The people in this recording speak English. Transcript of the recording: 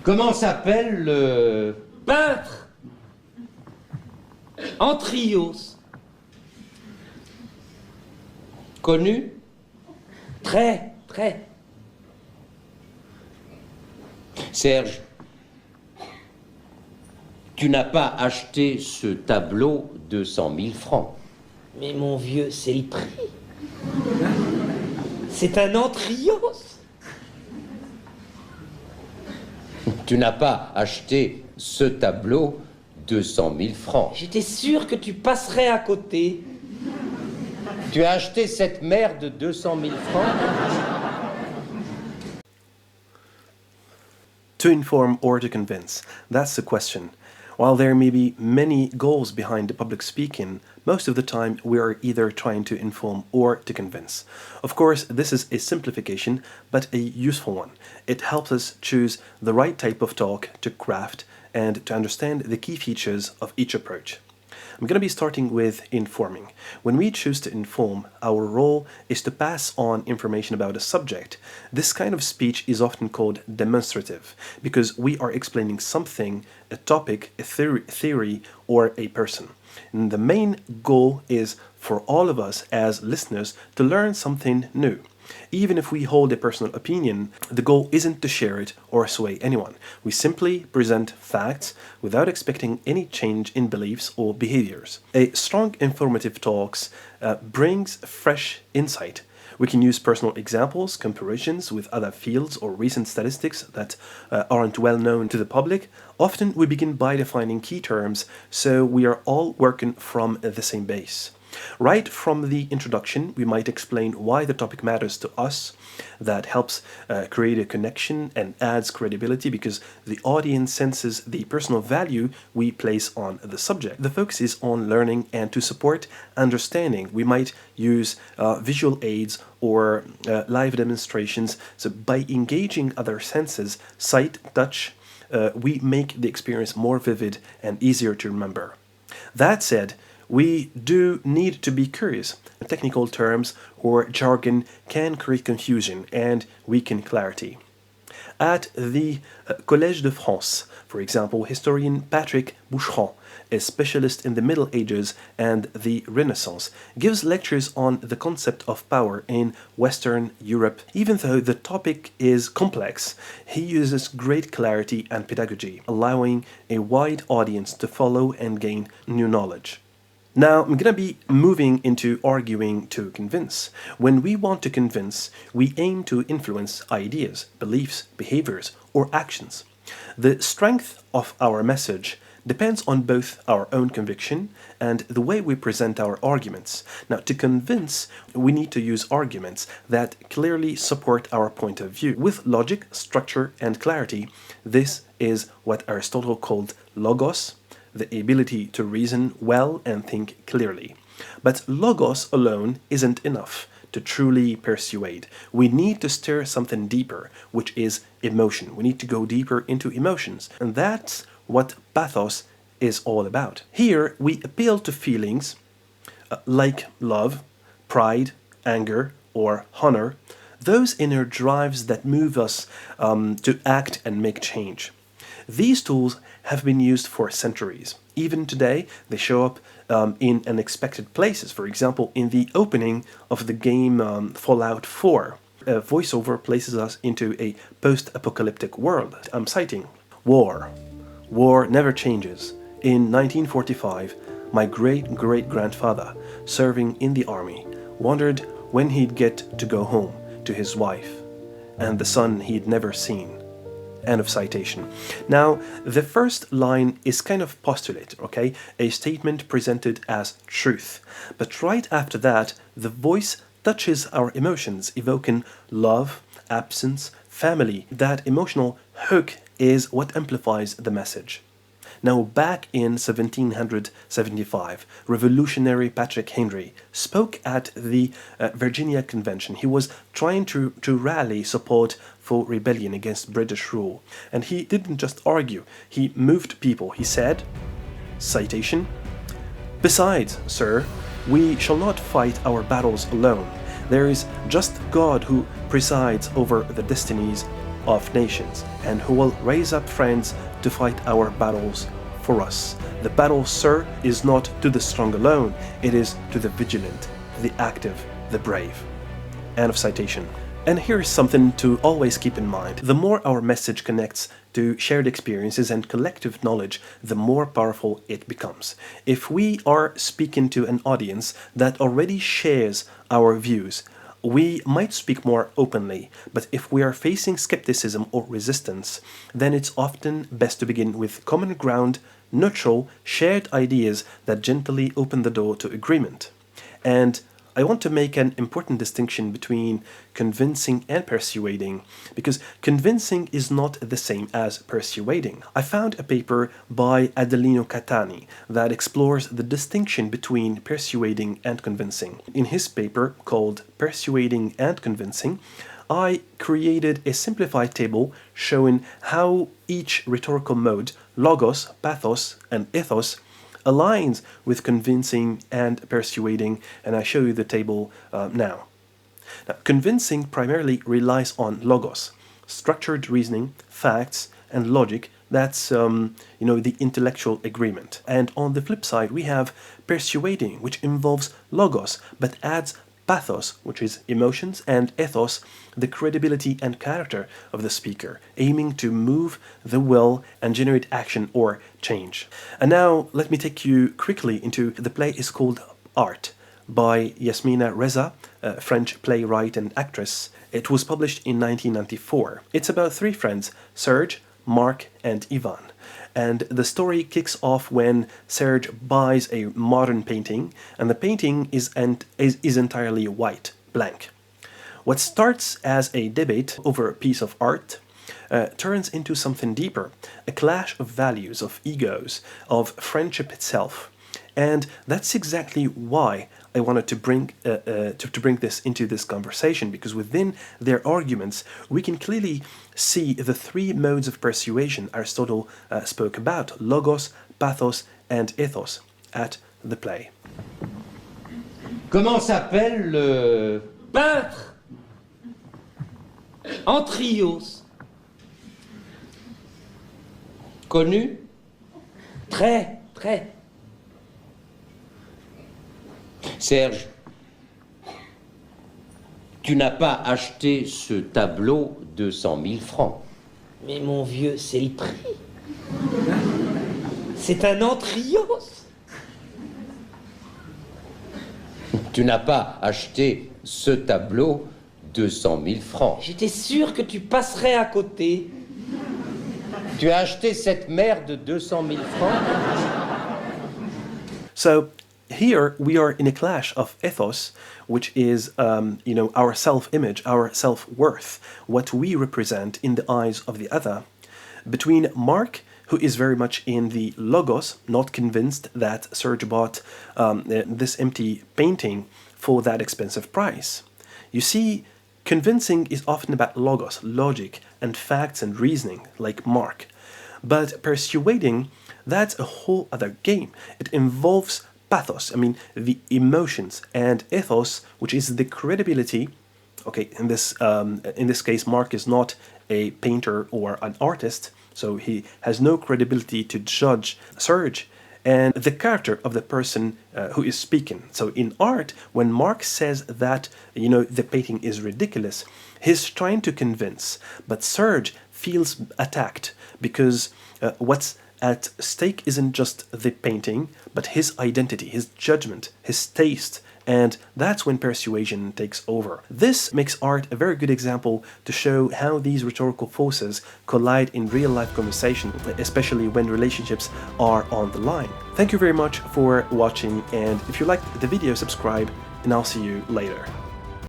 Comment s'appelle le peintre Antrios? Connu? Très, très. Serge, tu n'as pas acheté ce tableau 200 000 francs. Mais mon vieux, c'est le prix. C'est un Antrios. Tu n'as pas acheté ce tableau 200 000 francs. J'étais sûr que tu passerais à côté. Tu as acheté cette merde de 200 000 francs? To inform or to convince, that's the question. While there may be many goals behind the public speaking, most of the time we are either trying to inform or to convince. Of course, this is a simplification, but a useful one. It helps us choose the right type of talk to craft and to understand the key features of each approach. I'm going to be starting with informing. When we choose to inform, our role is to pass on information about a subject. This kind of speech is often called demonstrative because we are explaining something, a topic, a theory, or a person. And the main goal is for all of us as listeners to learn something new. Even if we hold a personal opinion, the goal isn't to share it or sway anyone. We simply present facts without expecting any change in beliefs or behaviors. A strong informative talks brings fresh insight. We can use personal examples, comparisons with other fields, or recent statistics that aren't well known to the public. Often we begin by defining key terms, so we are all working from the same base. Right from the introduction, we might explain why the topic matters to us. That helps create a connection and adds credibility because the audience senses the personal value we place on the subject. The focus is on learning, and to support understanding, we might use visual aids or live demonstrations. So by engaging other senses, sight, touch, we make the experience more vivid and easier to remember. That said, we do need to be curious. Technical terms or jargon can create confusion and weaken clarity. At the Collège de France, for example, historian Patrick Boucheron, a specialist in the Middle Ages and the Renaissance, gives lectures on the concept of power in Western Europe. Even though the topic is complex, he uses great clarity and pedagogy, allowing a wide audience to follow and gain new knowledge. Now, I'm going to be moving into arguing to convince. When we want to convince, we aim to influence ideas, beliefs, behaviors, or actions. The strength of our message depends on both our own conviction and the way we present our arguments. Now, to convince, we need to use arguments that clearly support our point of view. With logic, structure, and clarity, this is what Aristotle called logos, the ability to reason well and think clearly. But logos alone isn't enough to truly persuade. We need to stir something deeper, which is emotion. We need to go deeper into emotions, and that's what Pathos is all about. Here, we appeal to feelings like love, pride, anger, or honor, those inner drives that move us to act and make change. These tools have been used for centuries. Even today, they show up in unexpected places. For example, in the opening of the game Fallout 4, a voiceover places us into a post-apocalyptic world. I'm citing, "War. War never changes. In 1945, my great-great-grandfather, serving in the army, wondered when he'd get to go home to his wife and the son he'd never seen." End of citation. Now, the first line is kind of postulate, okay? A statement presented as truth. But right after that, the voice touches our emotions, evoking love, absence, family. That emotional hook is what amplifies the message. Now, back in 1775, revolutionary Patrick Henry spoke at the Virginia Convention. He was trying to rally support for rebellion against British rule. And he didn't just argue, he moved people. He said, citation, "Besides, sir, we shall not fight our battles alone. There is just God who presides over the destinies of nations, and who will raise up friends to fight our battles for us. The battle, sir, is not to the strong alone, it is to the vigilant, the active, the brave. End of citation. And here's something to always keep in mind. The more our message connects to shared experiences and collective knowledge, the more powerful it becomes. If we are speaking to an audience that already shares our views, we might speak more openly, but if we are facing skepticism or resistance, then it's often best to begin with common ground, neutral, shared ideas that gently open the door to agreement. And I want to make an important distinction between convincing and persuading, because convincing is not the same as persuading. I found a paper by Adelino Cattani that explores the distinction between persuading and convincing. In his paper called Persuading and Convincing, I created a simplified table showing how each rhetorical mode, logos, pathos, and ethos, aligns with convincing and persuading, and I show you the table now. Now, convincing primarily relies on logos, structured reasoning, facts, and logic. That's the intellectual agreement. And on the flip side, we have persuading, which involves logos but adds pathos, which is emotions, and ethos, the credibility and character of the speaker, aiming to move the will and generate action or change. And now let me take you quickly into the play is called Art by Yasmina Reza, a French playwright and actress. It was published in 1994. It's about three friends, Serge, Mark, and Ivan. And the story kicks off when Serge buys a modern painting, and the painting is entirely white, blank. What starts as a debate over a piece of art turns into something deeper, a clash of values, of egos, of friendship itself. And that's exactly why I wanted to bring this into this conversation, because within their arguments we can clearly see the three modes of persuasion Aristotle spoke about: logos, pathos, and ethos at the play. Comment s'appelle le Peintre en trios. connu? Très, très. Serge, tu n'as pas acheté ce tableau 200 000 francs. Mais mon vieux, c'est le prix. C'est un antrios. Tu n'as pas acheté ce tableau 200 000 francs. J'étais sûr que tu passerais à côté. Tu as acheté cette merde 200 000 francs? So here we are in a clash of ethos, which is our self-image, our self-worth, what we represent in the eyes of the other, between Mark, who is very much in the logos, not convinced that Serge bought this empty painting for that expensive price. You see, convincing is often about logos, logic, and facts and reasoning, like Mark. But persuading, that's a whole other game. It involves pathos, the emotions, and ethos, which is the credibility. Okay, in this case, Mark is not a painter or an artist, so he has no credibility to judge Serge, and the character of the person who is speaking. So in art, when Mark says that the painting is ridiculous, he's trying to convince, but Serge feels attacked because what's at stake isn't just the painting, but his identity, his judgment, his taste, and that's when persuasion takes over. This makes art a very good example to show how these rhetorical forces collide in real-life conversation, especially when relationships are on the line. Thank you very much for watching, and if you liked the video, subscribe, and I'll see you later.